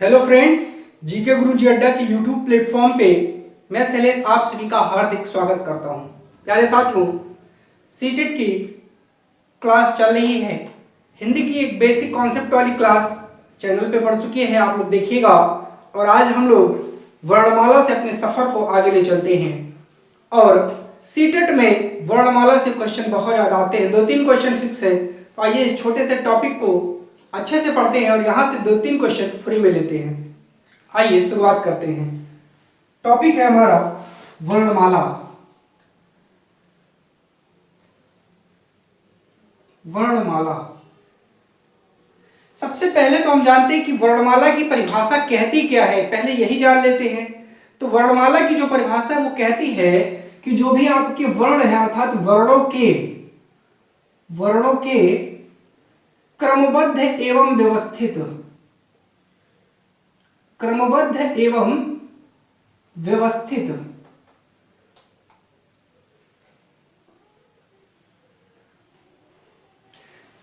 Hello friends, GK गुरुजी अड्डा के YouTube platform पे मैं शैलेश आप सभी का हार्दिक स्वागत करता हूं। प्यारे साथियों, सीटेट की क्लास चल रही है। हिंदी की एक बेसिक कॉन्सेप्ट वाली क्लास चैनल पे पढ़ चुकी है, आप लोग देखिएगा। और आज हम लोग वर्णमाला से अपने सफर को आगे ले चलते हैं। और सीटेट में वर्णमाला से क्वेश्चन बहुत ज़्यादा आते हैं, 2-3 क्वेश्चन फिक्स है। तो आइए इस छोटे से टॉपिक को अच्छे से पढ़ते हैं और यहाँ से 2-3 क्वेश्चन फ्री में लेते हैं। आइए शुरुआत करते हैं। टॉपिक है हमारा वर्णमाला। वर्णमाला सबसे पहले तो हम जानते हैं कि वर्णमाला की परिभाषा कहती क्या है, पहले यही जान लेते हैं। तो वर्णमाला की जो परिभाषा है वो कहती है कि जो भी आपके वर्ण है अर्थात वर्णों के क्रमबद्ध एवं व्यवस्थित क्रमबद्ध एवं व्यवस्थित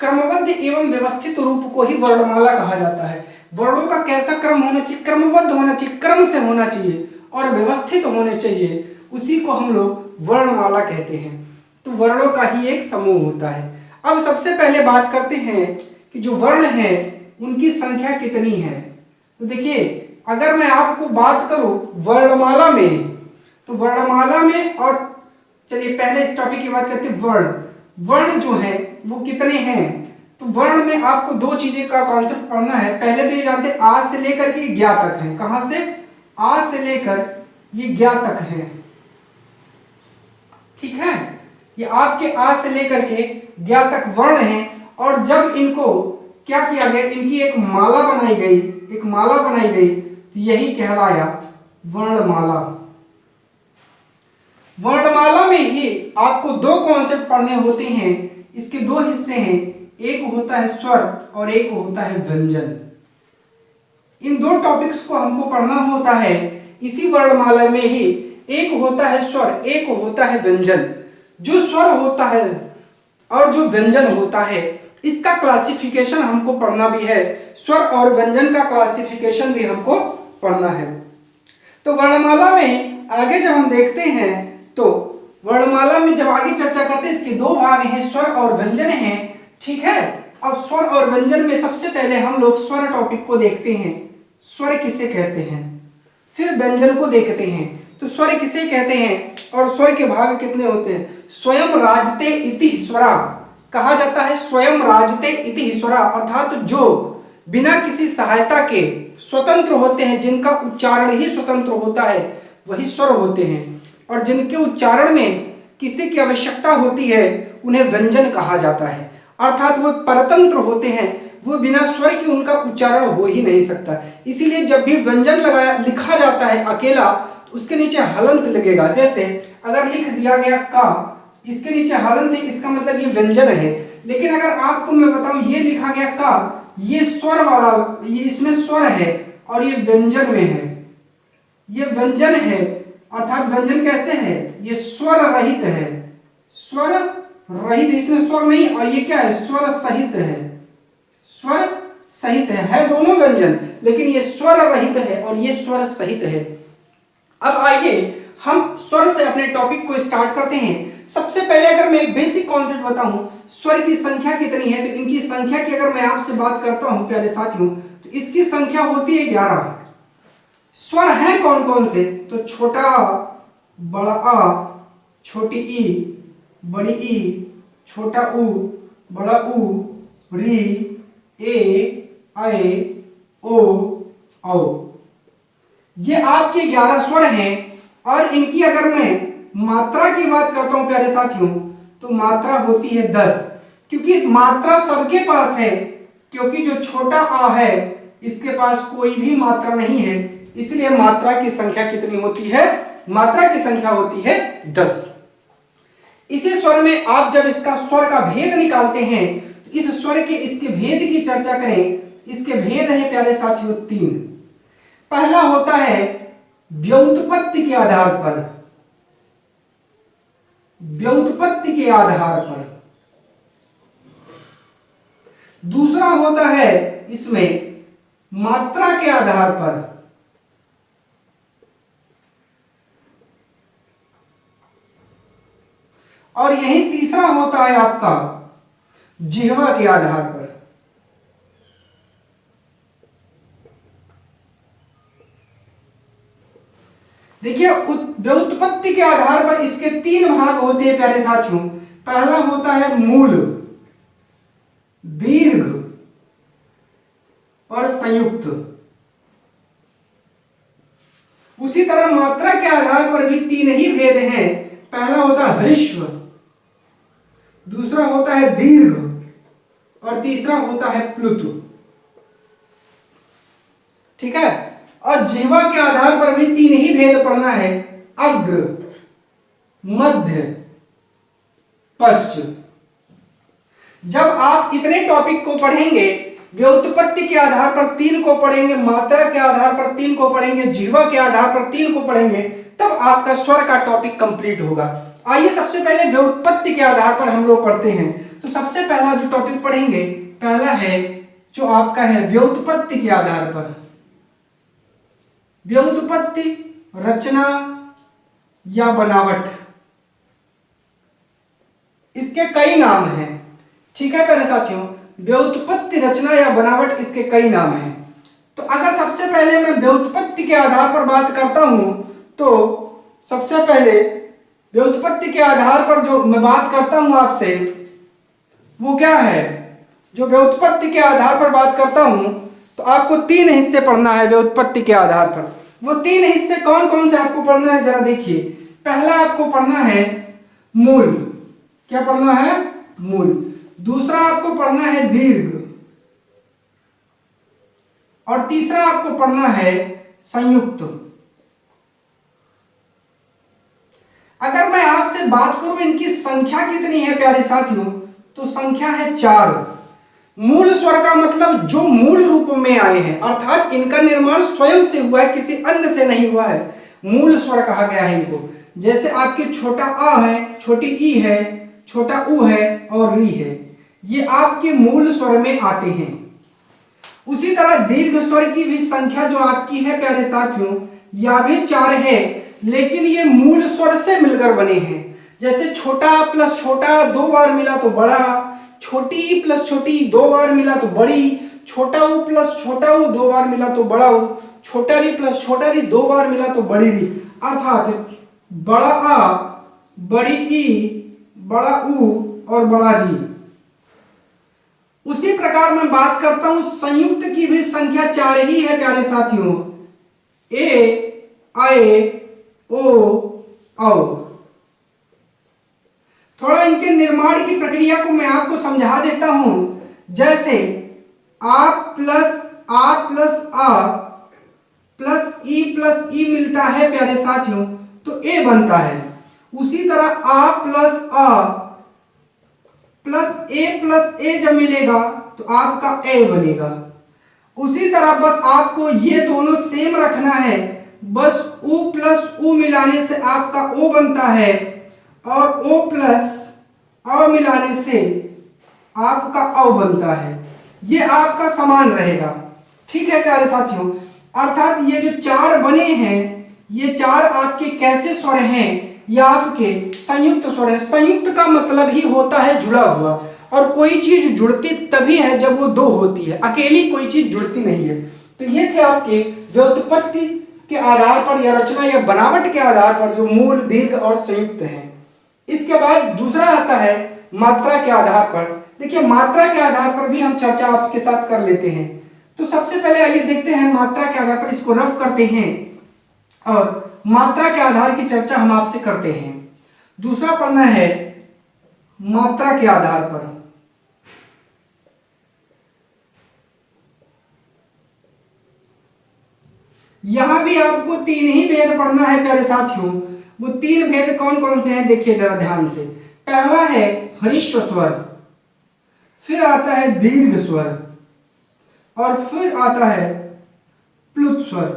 क्रमबद्ध एवं व्यवस्थित रूप को ही वर्णमाला कहा जाता है। वर्णों का कैसा क्रम होना चाहिए? क्रमबद्ध होना चाहिए, क्रम से होना चाहिए और व्यवस्थित होने चाहिए, उसी को हम लोग वर्णमाला कहते हैं। तो वर्णों का ही एक समूह होता है। अब सबसे पहले बात करते हैं कि जो वर्ण है उनकी संख्या कितनी है। तो देखिए, अगर मैं आपको बात करूं वर्णमाला में, तो वर्णमाला में, और चलिए पहले इस टॉपिक की बात करते हैं। वर्ण जो है वो कितने हैं? तो वर्ण में आपको दो चीजें का कॉन्सेप्ट पढ़ना है। पहले तो ये जानते हैं आ से लेकर के ज्ञा तक है। कहां से? आ से लेकर ये ज्ञा तक है, ठीक है। ये आपके आ से लेकर के ज्ञा तक वर्ण है। और जब इनको क्या किया गया, इनकी एक माला बनाई गई, तो यही कहलाया वर्णमाला। वर्णमाला में ही आपको दो कॉन्सेप्ट पढ़ने होते हैं। इसके दो हिस्से हैं, एक होता है स्वर और एक होता है व्यंजन। इन दो टॉपिक्स को हमको पढ़ना होता है इसी वर्णमाला में ही। एक होता है स्वर, एक होता है व्यंजन। जो स्वर होता है और जो व्यंजन होता है, इसका क्लासिफिकेशन हमको पढ़ना भी है। स्वर और व्यंजन का क्लासिफिकेशन भी हमको पढ़ना है। तो वर्णमाला में आगे जब हम देखते हैं, तो वर्णमाला में जब आगे चर्चा करते हैं, इसके दो भाग हैं, स्वर और व्यंजन हैं, ठीक है। अब स्वर और व्यंजन में सबसे पहले हम लोग स्वर टॉपिक को देखते हैं। स्वर किसे कहते हैं, फिर व्यंजन को देखते हैं। तो स्वर किसे कहते हैं और स्वर के भाग कितने होते हैं? स्वयं राजते इति स्वरा कहा जाता है। स्वयं राजते इति स्वरा अर्थात जो बिना किसी सहायता के स्वतंत्र होते हैं, जिनका उच्चारण ही स्वतंत्र होता है, वही स्वर होते हैं। और जिनके उच्चारण में किसी की आवश्यकता होती है, उन्हें व्यंजन कहा जाता है। अर्थात वो परतंत्र होते हैं, वो बिना स्वर के उनका उच्चारण हो ही नहीं सकता। इसीलिए जब भी व्यंजन लिखा जाता है अकेला, तो उसके नीचे हलंत लगेगा। जैसे अगर लिख दिया गया का, इसके नीचे हलंत है, इसका मतलब ये व्यंजन है। लेकिन अगर आपको मैं बताऊं ये लिखा गया का, ये स्वर वाला, ये इसमें स्वर है और ये व्यंजन में है, ये व्यंजन है। अर्थात व्यंजन कैसे है? ये स्वर रहित है, स्वर रहित, इसमें स्वर नहीं, और ये क्या है? स्वर सहित है, स्वर सहित है दोनों व्यंजन, लेकिन ये स्वर रहित है और ये स्वर सहित है। अब आइए हम स्वर से अपने टॉपिक को स्टार्ट करते हैं। सबसे पहले अगर मैं एक बेसिक कॉन्सेप्ट बताऊं, स्वर की संख्या कितनी है, तो इनकी संख्या की अगर मैं आपसे बात करता हूं प्यारे साथियों, तो इसकी संख्या होती है 11। स्वर हैं कौन कौन से? तो छोटा आ, बड़ा आ, छोटी ई, बड़ी ई, छोटा ऊ, बड़ा ऊ, री, ए, ऐ, ओ, औ। ये आपके 11 स्वर हैं। और इनकी अगर मैं मात्रा की बात करता हूं प्यारे साथियों, तो मात्रा होती है 10। क्योंकि मात्रा सबके पास है, क्योंकि जो छोटा आ है इसके पास कोई भी मात्रा नहीं है, इसलिए मात्रा की संख्या कितनी होती है? मात्रा की संख्या होती है 10। इसी स्वर में आप जब इसका स्वर का भेद निकालते हैं, तो इस स्वर के इसके भेद की चर्चा करें। इसके भेद है प्यारे साथियों 3। पहला होता है व्युत्पत्ति के आधार पर, व्युत्पत्ति के आधार पर। दूसरा होता है इसमें मात्रा के आधार पर। और यही तीसरा होता है आपका जिह्वा के आधार पर। देखिए व्युत्पत्ति के आधार पर इसके तीन भाग होते हैं प्यारे साथियों। पहला होता है मूल, दीर्घ और संयुक्त। उसी तरह मात्रा के आधार पर भी तीन ही भेद हैं। पहला होता है ह्रस्व, दूसरा होता है दीर्घ और तीसरा होता है प्लुत। ठीक है। और जिह्वा के आधार पर भी तीन ही भेद पढ़ना है, अग्र, मध्य, पश्च। जब आप इतने टॉपिक को पढ़ेंगे, व्युत्पत्ति के आधार पर तीन को पढ़ेंगे, मात्रा के आधार पर तीन को पढ़ेंगे, जिह्वा के आधार पर तीन को पढ़ेंगे, तब आपका स्वर का टॉपिक कंप्लीट होगा। आइए सबसे पहले व्युत्पत्ति के आधार पर हम लोग पढ़ते हैं। तो सबसे पहला जो टॉपिक पढ़ेंगे, पहला है जो आपका है व्युत्पत्ति के आधार पर। व्युत्पत्ति रचना या बनावट, इसके कई नाम हैं। ठीक है प्यारे साथियों, व्युत्पत्ति रचना या बनावट इसके कई नाम हैं। तो अगर सबसे पहले मैं व्युत्पत्ति के आधार पर बात करता हूं, तो सबसे पहले व्युत्पत्ति के आधार पर जो मैं बात करता हूं आपसे, वो क्या है? जो व्युत्पत्ति के आधार पर बात करता हूं, तो आपको तीन हिस्से पढ़ना है व्युत्पत्ति के आधार पर। वो तीन हिस्से कौन कौन से आपको पढ़ना है, जरा देखिए। पहला आपको पढ़ना है मूल। क्या पढ़ना है? मूल। दूसरा आपको पढ़ना है दीर्घ और तीसरा आपको पढ़ना है संयुक्त। अगर मैं आपसे बात करूं इनकी संख्या कितनी है प्यारे साथियों, तो संख्या है 4। मूल स्वर का मतलब जो मूल रूप में आए हैं, अर्थात इनका निर्माण स्वयं से हुआ है, किसी अन्य से नहीं हुआ है। मूल स्वर कहा गया है इनको। जैसे आपके छोटा आ है, छोटी ई है, छोटा ऊ है और री है, ये आपके मूल स्वर में आते हैं। उसी तरह दीर्घ स्वर की भी संख्या जो आपकी है प्यारे साथियों, यह भी 4 है, लेकिन ये मूल स्वर से मिलकर बने हैं। जैसे छोटा प्लस छोटा 2 बार मिला तो बड़ा, छोटी प्लस छोटी 2 बार मिला तो बड़ी, छोटा ऊ प्लस छोटा ऊ 2 बार मिला तो बड़ा ऊ, छोटा री प्लस छोटा री 2 बार मिला तो बड़ी री। अर्थात बड़ा आ, बड़ी ई, बड़ा ऊ और बड़ा री। उसी प्रकार मैं बात करता हूं संयुक्त की भी संख्या 4 ही है प्यारे साथियों। ए, आए, ओ, औ। थोड़ा इनके निर्माण की प्रक्रिया को मैं आपको समझा देता हूं। जैसे आ प्लस आ प्लस ई मिलता है प्यारे साथियों, तो ए बनता है। उसी तरह आ प्लस ए जब मिलेगा तो आपका ए बनेगा। उसी तरह बस आपको ये दोनों सेम रखना है, बस ऊ प्लस ऊ मिलाने से आपका ओ बनता है और ओ प्लस औ मिलाने से आपका औ बनता है। ये आपका समान रहेगा। ठीक है प्यारे साथियों, अर्थात ये जो 4 बने हैं, ये 4 आपके कैसे स्वर हैं? ये आपके संयुक्त स्वर है। संयुक्त का मतलब ही होता है जुड़ा हुआ, और कोई चीज जुड़ती तभी है जब वो 2 होती है, अकेली कोई चीज जुड़ती नहीं है। तो ये थे आपके व्युत्पत्ति के आधार पर या रचना या बनावट के आधार पर जो मूल, दीर्घ और संयुक्त हैं। इसके बाद दूसरा आता है मात्रा के आधार पर। देखिए मात्रा के आधार पर भी हम चर्चा आपके साथ कर लेते हैं। तो सबसे पहले आइए देखते हैं मात्रा के आधार पर, इसको रफ करते हैं और मात्रा के आधार की चर्चा हम आपसे करते हैं। दूसरा पढ़ना है मात्रा के आधार पर। यहां भी आपको 3 ही भेद पढ़ना है प्यारे साथियों। वो 3 भेद कौन कौन से हैं देखिए जरा ध्यान से। पहला है ह्रस्व स्वर, फिर आता है दीर्घ स्वर और फिर आता है प्लुत स्वर।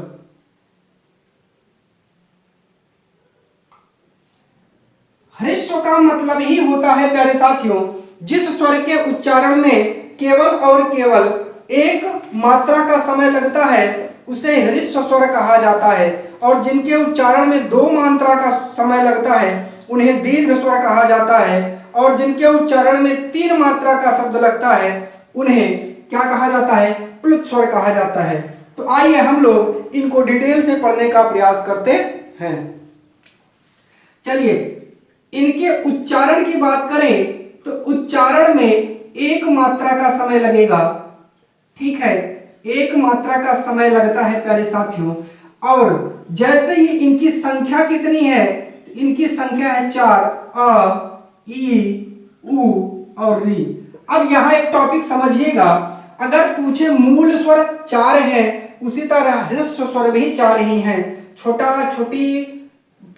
ह्रस्व का मतलब ही होता है प्यारे साथियों जिस स्वर के उच्चारण में केवल और केवल एक मात्रा का समय लगता है उसे ह्रस्व स्वर कहा जाता है, और जिनके उच्चारण में 2 मात्रा का समय लगता है उन्हें दीर्घ स्वर कहा जाता है, और जिनके उच्चारण में 3 मात्रा का शब्द लगता है उन्हें क्या कहा जाता है, प्लुत स्वर कहा जाता है। तो आइए हम लोग इनको डिटेल से पढ़ने का प्रयास करते हैं। चलिए, इनके उच्चारण की बात करें तो उच्चारण में 1 मात्रा का समय लगेगा, ठीक है, 1 मात्रा का समय लगता है प्यारे साथियों। और जैसे ही इनकी संख्या कितनी है, तो इनकी संख्या है 4, अ, ई, उ और री। अब यहाँ एक टॉपिक समझिएगा, अगर पूछे मूल स्वर 4 है, उसी तरह ह्रस्व स्वर भी 4 ही हैं, छोटा, छोटी,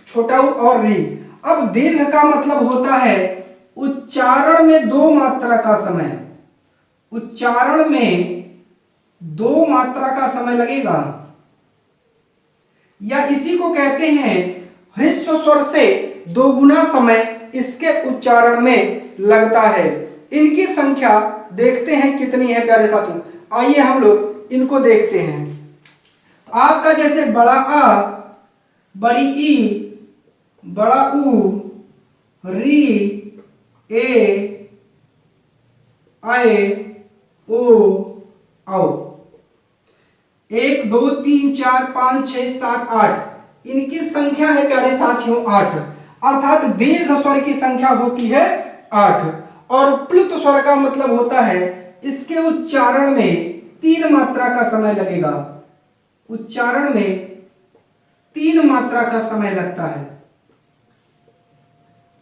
छोटा उ और री। अब दीर्घ का मतलब होता है उच्चारण में 2 मात्रा का समय, उच्चारण में 2 मात्रा का समय लगेगा, या इसी को कहते हैं ह्रस्व स्वर से 2 गुना समय इसके उच्चारण में लगता है। इनकी संख्या देखते हैं कितनी है प्यारे साथियों। आइए हम लोग इनको देखते हैं। आपका जैसे बड़ा आ, बड़ी ई, बड़ा ऊ, री, ए, आए, ओ, आओ। 1 2 3 4 5 6 7 8 इनकी संख्या है प्यारे साथियों 8, अर्थात दीर्घ स्वर की संख्या होती है 8। और प्लुत स्वर का मतलब होता है इसके उच्चारण में 3 मात्रा का समय लगेगा, उच्चारण में 3 मात्रा का समय लगता है।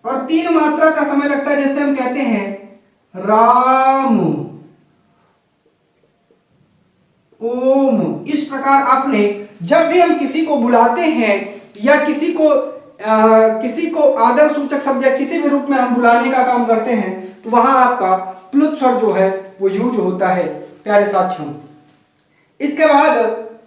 और 3 मात्रा का समय लगता है, जैसे हम कहते हैं राम, ओम। इस प्रकार आपने जब भी हम किसी को बुलाते हैं या किसी को आदर सूचक शब्द या किसी भी रूप में हम बुलाने का काम करते हैं, तो वहां आपका प्लुत स्वर जो है वो यूज होता है प्यारे साथियों। इसके बाद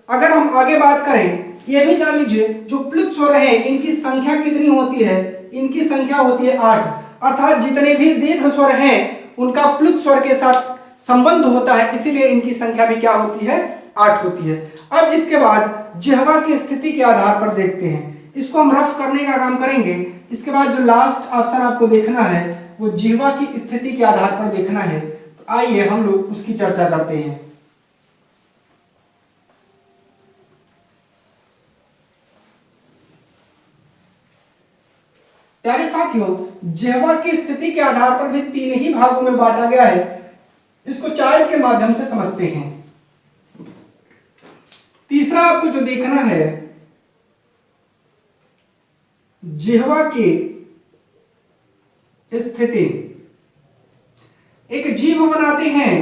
अगर हम आगे बात करें, ये भी जान लीजिए जो प्लुत स्वर है इनकी संख्या कितनी होती है, इनकी संख्या होती है 8, अर्थात जितने भी दीर्घ स्वर हैं उनका प्लुत स्वर के साथ संबंध होता है, इसीलिए इनकी संख्या भी क्या होती है, 8 होती है। अब इसके बाद जिह्वा की स्थिति के आधार पर देखते हैं, इसको हम रफ करने का काम करेंगे। इसके बाद जो लास्ट ऑप्शन आपको देखना है वो जिह्वा की स्थिति के आधार पर देखना है। तो आइए हम लोग उसकी चर्चा करते हैं। प्यारे साथियों, जिह्वा की स्थिति के आधार पर भी 3 ही भागों में बांटा गया है, इसको चार्ट के माध्यम से समझते हैं। तीसरा आपको जो देखना है, जिह्वा की स्थिति। एक जीभ बनाते हैं,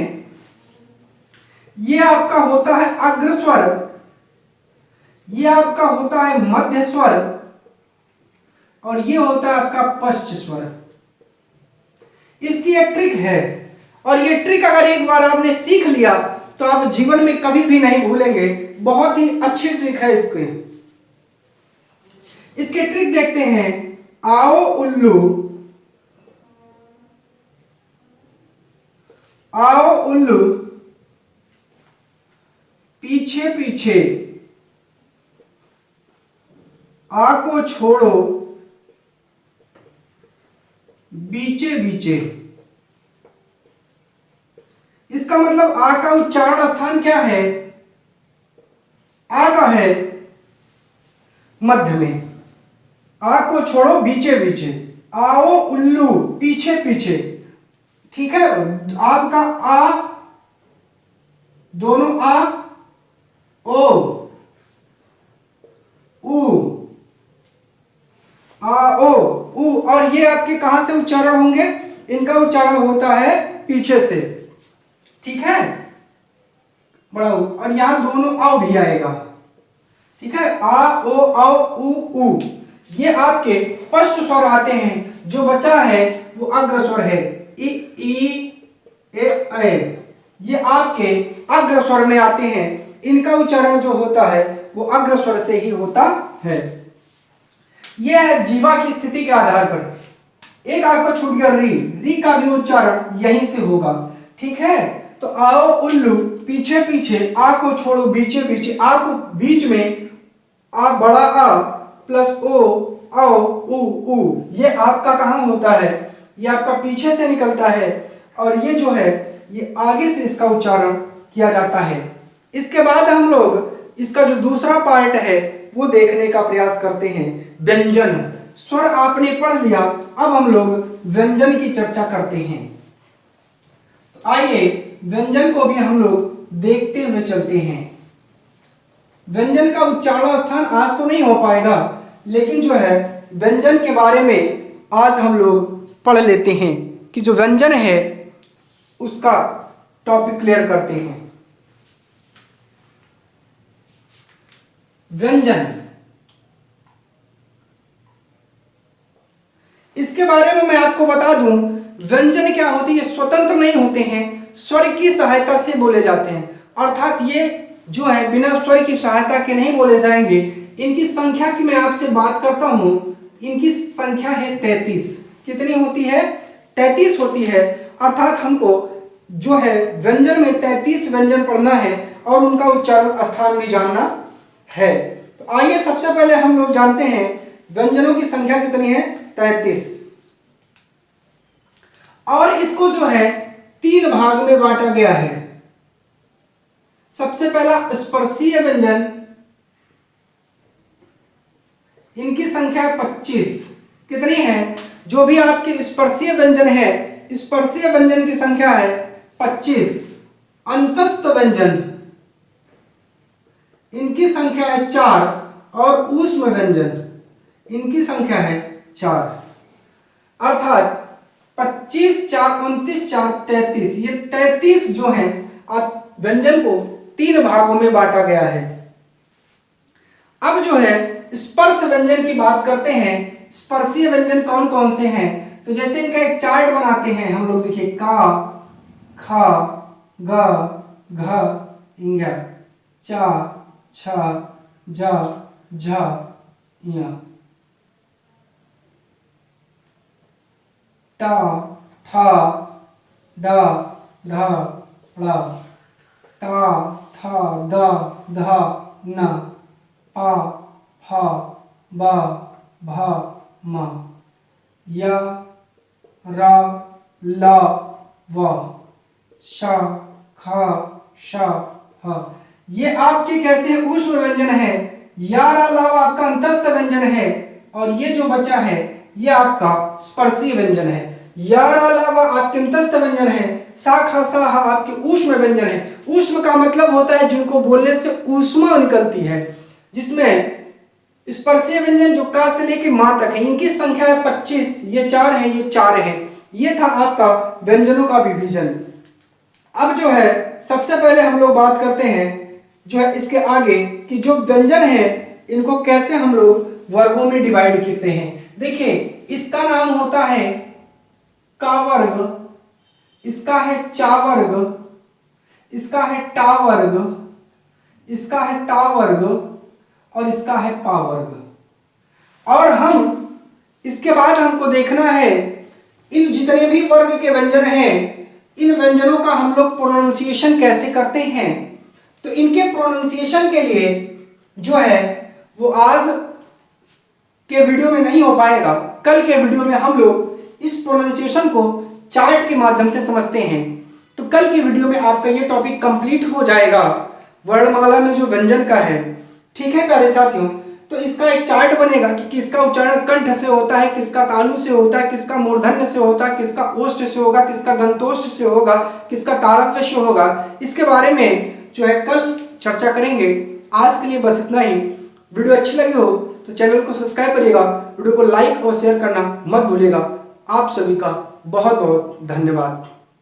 यह आपका होता है अग्र स्वर, यह आपका होता है मध्य स्वर, और यह होता है आपका पश्च स्वर। इसकी एक ट्रिक है, और ये ट्रिक अगर एक बार आपने सीख लिया तो आप जीवन में कभी भी नहीं भूलेंगे। बहुत ही अच्छी ट्रिक है इसकी। इसके ट्रिक देखते हैं। आओ उल्लू, आओ उल्लू, पीछे पीछे, आ को छोड़ो, बीचे बीचे। इसका मतलब आ का उच्चारण स्थान क्या है, आ का है मध्य में, आ को छोड़ो बीचे बीचे, आओ उल्लू पीछे पीछे, ठीक है। आपका आ, दोनों आ, ओ, उ, आ, ओ, उ, और ये आपके कहां से उच्चारण होंगे, इनका उच्चारण होता है पीछे से, ठीक है, बड़ा उ, और यहां दोनों आओ भी आएगा, ठीक है, आ, ओ, आओ, उ, ये आपके पश्च स्वर आते हैं। जो बचा है वो अग्र स्वर है, इ, ए, ये आपके अग्र स्वर में आते हैं। इनका उच्चारण जो होता है वो अग्र स्वर से ही होता है। यह है जीवा की स्थिति के आधार पर। एक आपका छूट गया री, री का भी उच्चारण यहीं से होगा, ठीक है। तो आओ उल्लू पीछे पीछे आ को छोड़ो, बीचे पीछे आ को बीच में आ बड़ा आ प्लस ओ औ उ उ, ये आपका कहाँ होता है, ये आपका पीछे से निकलता है और ये जो है ये आगे से इसका उच्चारण किया जाता है। इसके बाद हम लोग इसका जो दूसरा पार्ट है वो देखने का प्रयास करते हैं, व्यंजन। स्वर आपने पढ़ लिया, अब हम लोग व्यंजन की चर्चा करते हैं। तो आइए व्यंजन को भी हम लोग देखते हुए चलते हैं। व्यंजन का उच्चारण स्थान आज तो नहीं हो पाएगा, लेकिन जो है व्यंजन के बारे में आज हम लोग पढ़ लेते हैं कि जो व्यंजन है उसका टॉपिक क्लियर करते हैं। व्यंजन, इसके बारे में मैं आपको बता दूं, व्यंजन क्या होती है, स्वतंत्र नहीं होते हैं, स्वर की सहायता से बोले जाते हैं। अर्थात ये जो है बिना स्वर की सहायता के नहीं बोले जाएंगे। इनकी संख्या की मैं आपसे बात करता हूं, इनकी संख्या है 33। कितनी होती है? 33 होती है। अर्थात हमको जो है व्यंजन में 33 व्यंजन पढ़ना है और उनका उच्चारण स्थान भी जानना है। तो आइए सबसे पहले हम लोग जानते हैं व्यंजनों की संख्या कितनी है, 33। और इसको जो है 3 भाग में बांटा गया है। सबसे पहला स्पर्शीय व्यंजन, इनकी संख्या 25। कितनी है? जो भी आपके स्पर्शीय व्यंजन है, स्पर्शीय व्यंजन की संख्या है 25। अंतस्थ व्यंजन, इनकी संख्या है 4 और ऊष्म व्यंजन, इनकी संख्या है 4। अर्थात 25, 4, 29, 4, 33, ये 33 जो है आप व्यंजन को 3 भागों में बांटा गया है। अब जो है स्पर्श व्यंजन की बात करते हैं। स्पर्शीय व्यंजन कौन कौन से हैं? तो जैसे इनका एक चार्ट बनाते हैं हम लोग, देखिए का, खा, गा, घा, इंगा, चा, छा, जा, झा, या, टा, ठा, डा, ढा, ड़ा, ता, था, दा, धा, ना, पा, फा, बा, भा, मा, या, रा, ला, वा, शा, खा, शा, हा। ये आपके कैसे हैं? ऊष्म व्यंजन है। या, रा, ला, वा आपका अंतस्थ व्यंजन है और ये जो बचा है ये आपका स्पर्शीय व्यंजन है। या, रा, ला, वा आपके अंतस्थ व्यंजन है। सा, खा, सा, हा आपके ऊष्म व्यंजन है। ऊष्म का मतलब होता है जिनको बोलने से ऊष्मा निकलती है, जिसमें स्पर्शीय व्यंजन जो का से लेके मा तक है, इनकी संख्या है 25। ये 4 है, ये 4 है। ये था आपका व्यंजनों का विभाजन। अब जो है सबसे पहले हम लोग बात करते हैं जो है इसके आगे कि जो व्यंजन है इनको कैसे हम लोग वर्गों में डिवाइड करते हैं। देखिए इसका नाम होता है का वर्ग, इसका है चा वर्ग, इसका है टा वर्ग, इसका है ता वर्ग और इसका है पा वर्ग। और हम इसके बाद हमको देखना है इन जितने भी वर्ग के व्यंजन हैं, इन व्यंजनों का हम लोग प्रोनाउंसिएशन कैसे करते हैं। तो इनके प्रोनाउंसिएशन के लिए जो है वो आज के वीडियो में नहीं हो पाएगा। कल के वीडियो में हम लोग इस प्रोनाउंसिएशन को चार्ट के माध्यम से समझते हैं। तो कल के वीडियो में आपका ये टॉपिक कंप्लीट हो जाएगा वर्णमाला में जो व्यंजन का है। ठीक है प्यारे साथियों, तो इसका एक चार्ट बनेगा कि किसका उच्चारण कंठ से होता है, किसका तालु से होता है, किसका मूर्धन्य से होता है, किसका ओष्ठ से होगा, किसका दंतोष्ठ से होगा, किसका तालव्य से होगा। इसके बारे में जो है कल चर्चा करेंगे। आज के लिए बस इतना ही। वीडियो अच्छी लगी हो तो चैनल को सब्सक्राइब करिएगा, वीडियो को लाइक और शेयर करना मत भूलिएगा। आप सभी का बहुत बहुत धन्यवाद।